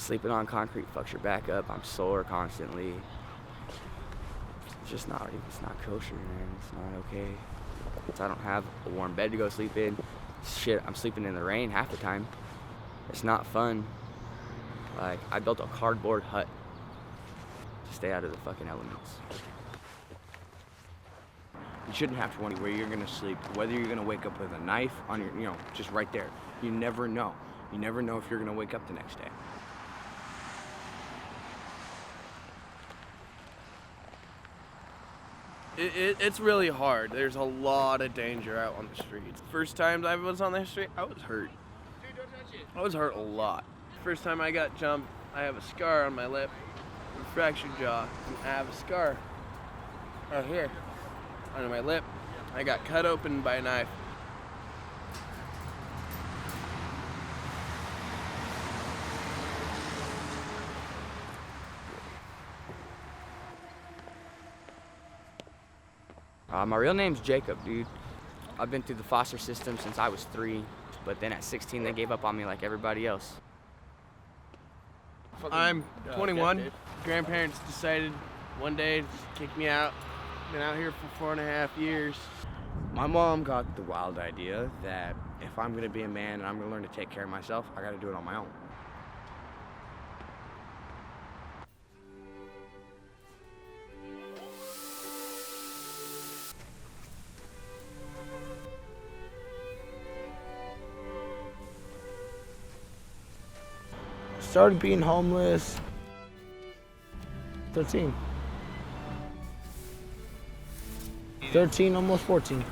Sleeping on concrete fucks your back up. I'm sore constantly. It's not kosher, man. It's not okay. I don't have a warm bed to go sleep in. Shit, I'm sleeping in the rain half the time. It's not fun. Like, I built a cardboard hut to stay out of the fucking elements. You shouldn't have to wonder where you're gonna sleep, whether you're gonna wake up with a knife on your, just right there. You never know. You never know if you're gonna wake up the next day. It's really hard. There's a lot of danger out on the streets. First time I was on the street, I was hurt. I was hurt a lot. First time I got jumped, I have a scar on my lip, a fractured jaw, and I have a scar right here under my lip. I got cut open by a knife. My real name's Jacob, dude. I've been through the foster system since I was 3, but then at 16 they gave up on me like everybody else. I'm 21. Grandparents decided one day to kick me out. Been out here for 4.5 years. My mom got the wild idea that if I'm gonna be a man and I'm gonna learn to take care of myself, I gotta do it on my own. Started being homeless 13, almost 14.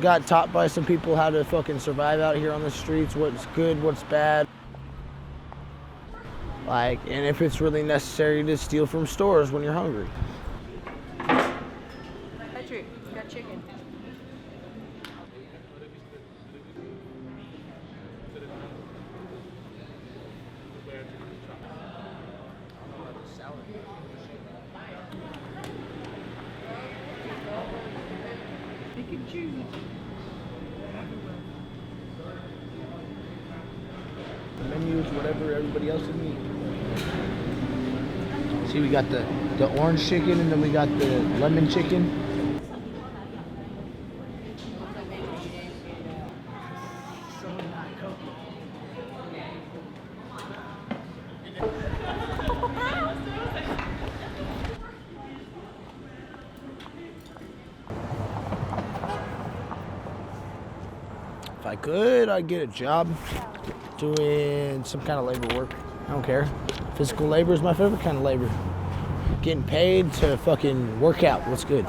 Got taught by some people how to fucking survive out here on the streets, what's good, what's bad. Like, and if it's really necessary to steal from stores when you're hungry. Patrick, got chicken. Pick and choose. The menu is whatever everybody else would need. See, we got the orange chicken and then we got the lemon chicken. If I could, I'd get a job doing some kind of labor work. I don't care. Physical labor is my favorite kind of labor. Getting paid to fucking work out. What's good?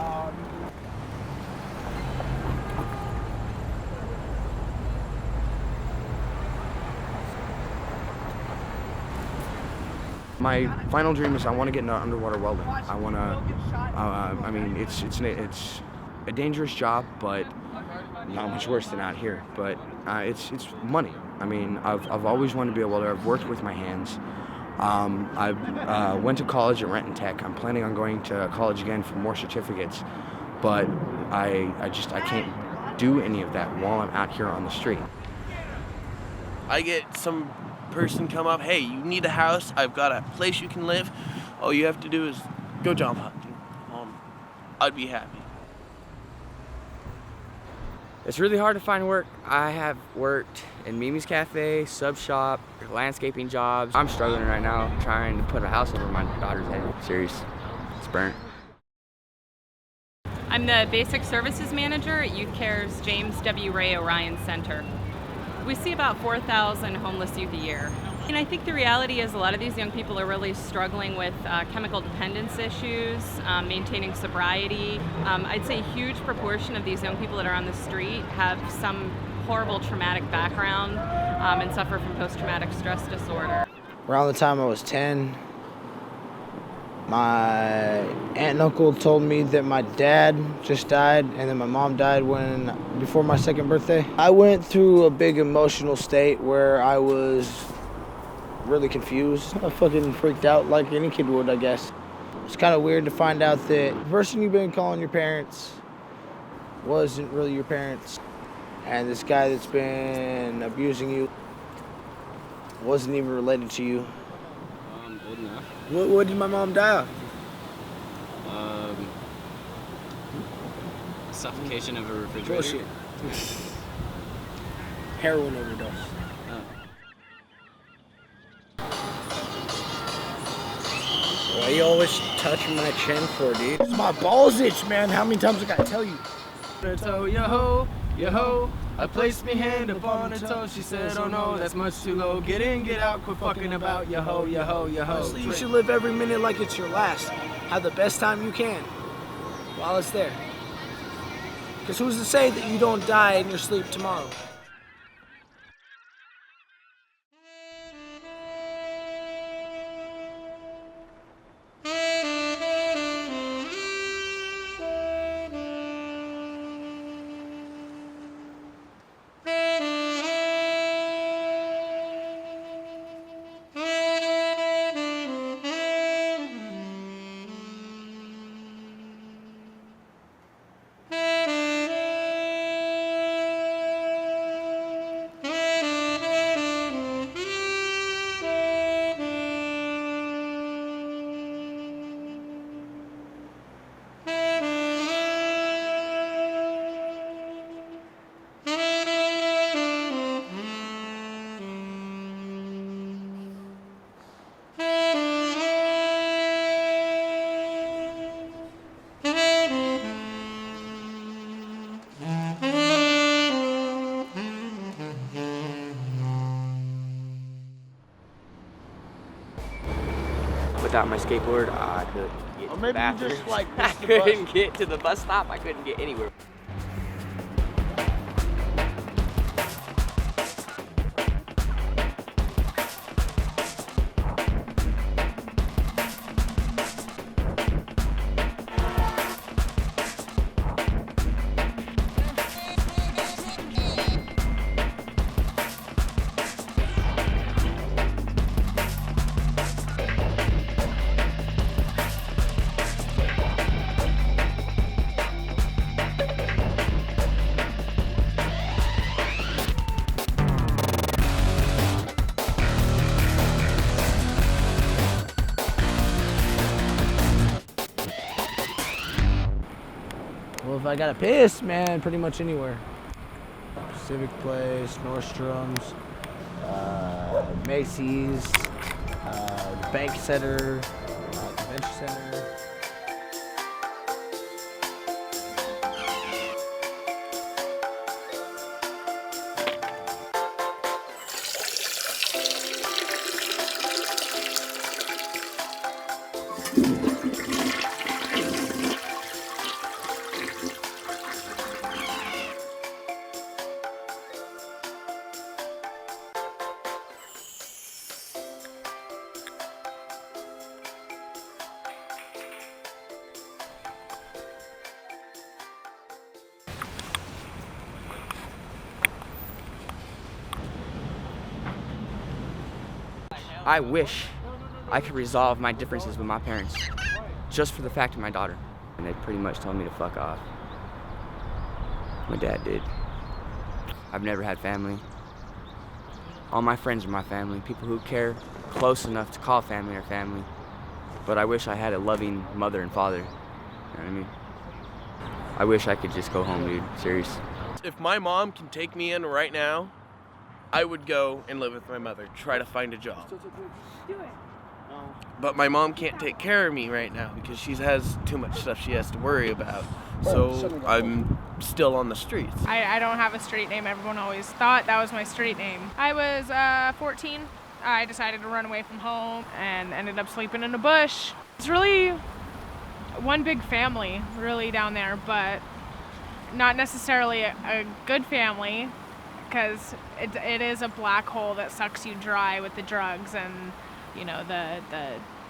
My final dream is I want to get into underwater welding. I want to. I mean, it's a dangerous job, but not much worse than out here. But it's money. I mean, I've always wanted to be a welder. I've worked with my hands. I went to college at Renton Tech. I'm planning on going to college again for more certificates, but I can't do any of that while I'm out here on the street. I get some person come up, hey, you need a house, I've got a place you can live, all you have to do is go job hunting. I'd be happy. It's really hard to find work. I have worked in Mimi's Cafe, sub shop, landscaping jobs. I'm struggling right now trying to put a house over my daughter's head. Serious, it's burnt. I'm the Basic Services Manager at Youth Care's James W. Ray Orion Center. We see about 4,000 homeless youth a year. And I think the reality is a lot of these young people are really struggling with chemical dependence issues, maintaining sobriety. I'd say a huge proportion of these young people that are on the street have some horrible traumatic background and suffer from post-traumatic stress disorder. Around the time I was 10, my aunt and uncle told me that my dad just died and then my mom died before my second birthday. I went through a big emotional state where I was really confused. I fucking freaked out like any kid would, I guess. It's kind of weird to find out that the person you've been calling your parents wasn't really your parents. And this guy that's been abusing you wasn't even related to you. Old enough. What did my mom die of? Suffocation of a refrigerator. Bullshit. Heroin overdose. Why you always touch my chin for, dude? It's my balls itch, man. How many times I gotta tell you? So yo ho, I placed me hand upon her toe. She said, oh no, that's much too low. Get in, get out, quit fucking about. Yo ho. Honestly, you should live every minute like it's your last. Have the best time you can while it's there. Because who's to say that you don't die in your sleep tomorrow? Without my skateboard, I couldn't get to the maybe you bathroom. just, like, I missed the bus. couldn't get to the bus stop. I couldn't get anywhere. Well, if I gotta piss, man, pretty much anywhere. Civic Place, Nordstrom's, Macy's, the Bank Center, Convention Center. I wish I could resolve my differences with my parents just for the fact of my daughter. And they pretty much told me to fuck off. My dad did. I've never had family. All my friends are my family, people who care close enough to call family or family. But I wish I had a loving mother and father. You know what I mean? I wish I could just go home, dude. Serious. If my mom can take me in right now, I would go and live with my mother, try to find a job. Do it. But my mom can't take care of me right now because she has too much stuff she has to worry about. So I'm still on the streets. I don't have a street name. Everyone always thought that was my street name. I was 14. I decided to run away from home and ended up sleeping in a bush. It's really one big family, really, down there, but not necessarily a good family, because it is a black hole that sucks you dry with the drugs and, you know, the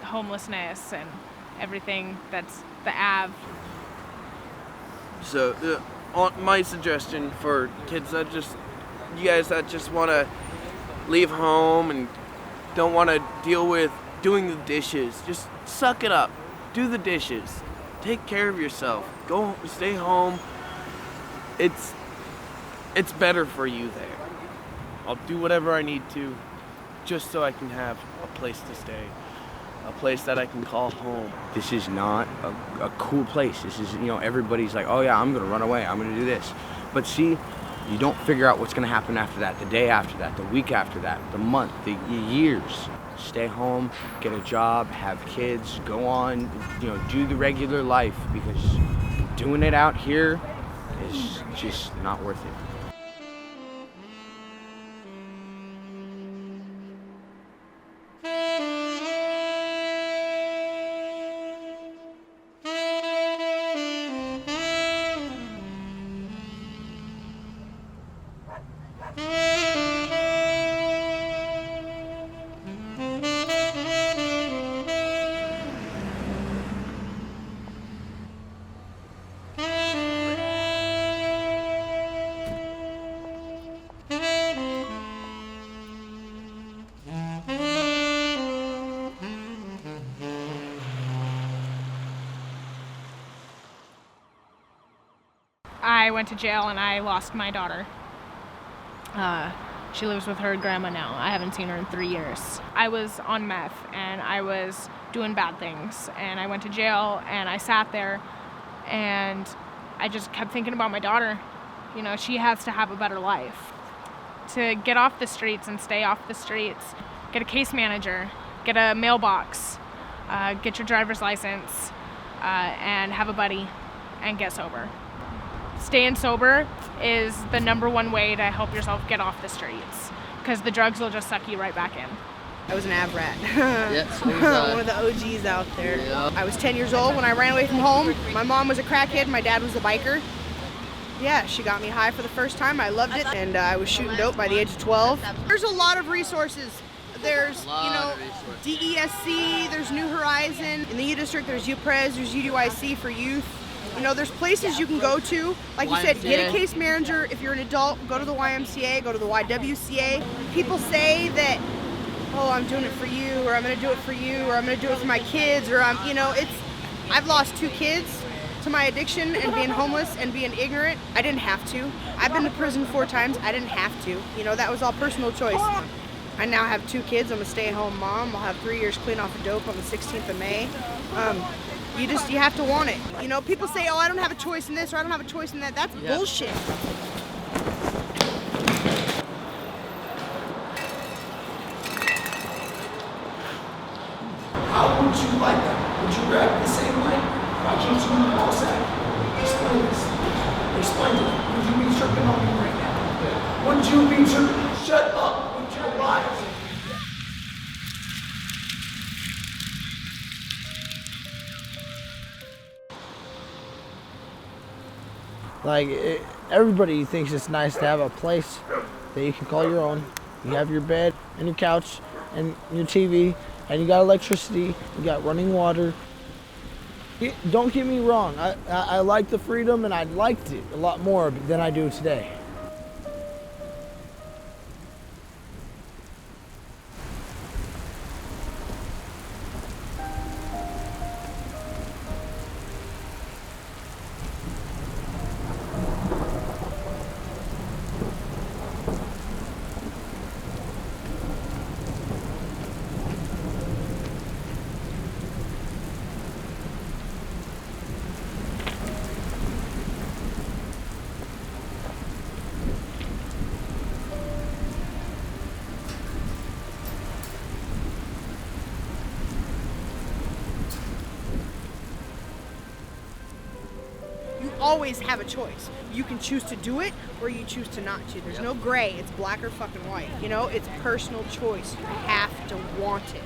homelessness and everything that's the Ave. So my suggestion for kids that just want to leave home and don't want to deal with doing the dishes. Just suck it up. Do the dishes. Take care of yourself. Go stay home. It's better for you there. I'll do whatever I need to just so I can have a place to stay. A place that I can call home. This is not a cool place. This is, everybody's like, oh yeah, I'm gonna run away, I'm gonna do this. But see, you don't figure out what's gonna happen after that, the day after that, the week after that, the month, the years. Stay home, get a job, have kids, go on, do the regular life, because doing it out here is just not worth it. I went to jail and I lost my daughter. She lives with her grandma now. I haven't seen her in 3 years. I was on meth and I was doing bad things, and I went to jail and I sat there and I just kept thinking about my daughter. She has to have a better life. To get off the streets and stay off the streets, get a case manager, get a mailbox, get your driver's license, and have a buddy and get sober. Staying sober is the #1 way to help yourself get off the streets, because the drugs will just suck you right back in. I was an av rat. Yes, One of the OGs out there. Yeah. I was 10 years old when I ran away from home. My mom was a crackhead, my dad was a biker. Yeah, she got me high for the first time. I loved it, and I was shooting dope by the age of 12. There's a lot of resources. There's, DESC, there's New Horizon. In the U District, there's UPres, there's UDYC for youth. There's places you can go to. Like you said, get a case manager. If you're an adult, go to the YMCA, go to the YWCA. People say that, oh, I'm doing it for you, or I'm gonna do it for you, or I'm gonna do it for my kids, or I've lost 2 kids to my addiction and being homeless and being ignorant. I didn't have to. I've been to prison 4 times. I didn't have to. That was all personal choice. I now have 2 kids. I'm a stay-at-home mom. I'll have 3 years clean off of dope on the 16th of May. You have to want it. People say, oh, I don't have a choice in this, or I don't have a choice in that. That's bullshit. How would you like that? Would you react the same way? Why can't you be all set? Explain this. Explain it. Would you be tripping on me right now? Would you be tripping? Shut up with your lies. Everybody thinks it's nice to have a place that you can call your own. You have your bed and your couch and your TV, and you got electricity, you got running water. Don't get me wrong, I like the freedom, and I liked it a lot more than I do today. Always have a choice. You can choose to do it, or you choose to not to. There's no gray. It's black or fucking white. It's personal choice. You have to want it.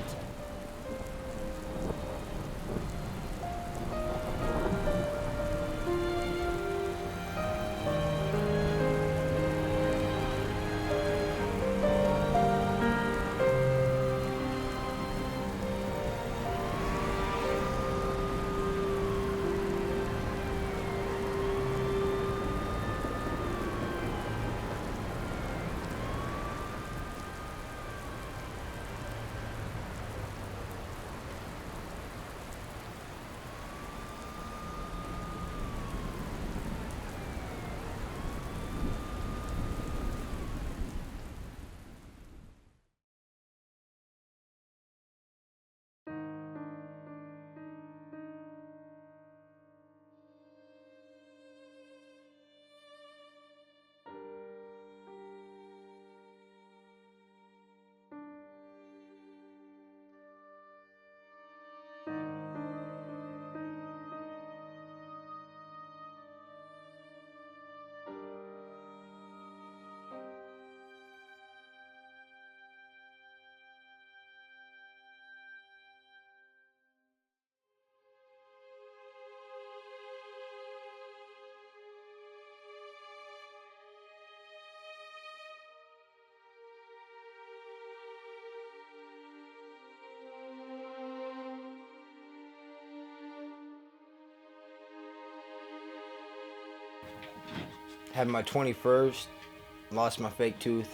Had my 21st, lost my fake tooth.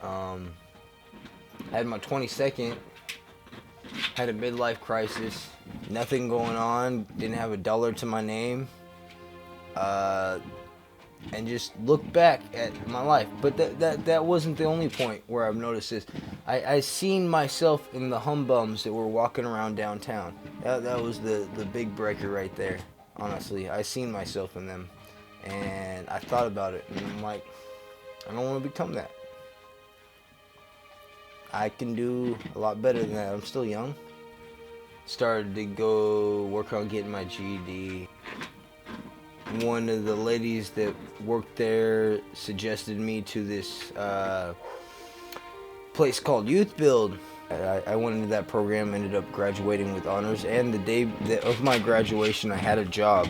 Had my 22nd, had a midlife crisis. Nothing going on, didn't have a dollar to my name. And just look back at my life. But that wasn't the only point where I've noticed this. I seen myself in the humbums that were walking around downtown. That was the big breaker right there, honestly. I seen myself in them. And I thought about it, and I'm like, I don't want to become that. I can do a lot better than that. I'm still young. Started to go work on getting my GED. One of the ladies that worked there suggested me to this place called Youth Build. I went into that program, ended up graduating with honors, and the day of my graduation I had a job.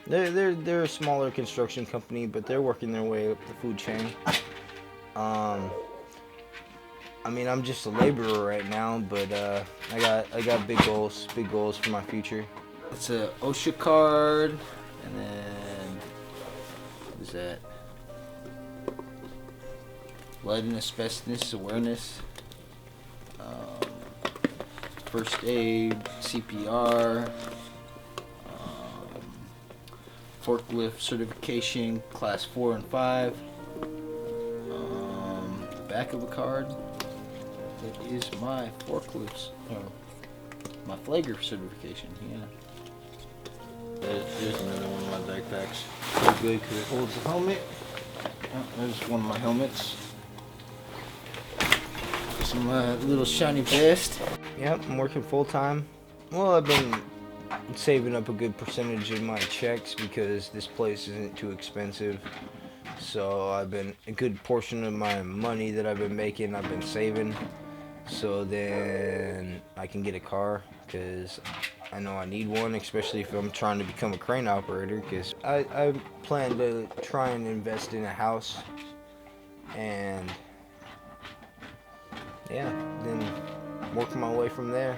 They're a smaller construction company, but they're working their way up the food chain. I mean, I'm just a laborer right now, but I got big goals for my future. It's a OSHA card, and then what is that? Lead and asbestos awareness, first aid, CPR, forklift certification, class 4 and 5. Back of a card. That is my forklifts, or my flagger certification. Yeah. There's another one of my backpacks. Pretty good because it holds the helmet. Oh, there's one of my helmets. Some little shiny vest. Yep, I'm working full time. Well, I've been saving up a good percentage of my checks because this place isn't too expensive. So I've been, a good portion of my money that I've been making, I've been saving. So then I can get a car, because I know I need one, especially if I'm trying to become a crane operator, because I plan to try and invest in a house, and yeah, then work my way from there.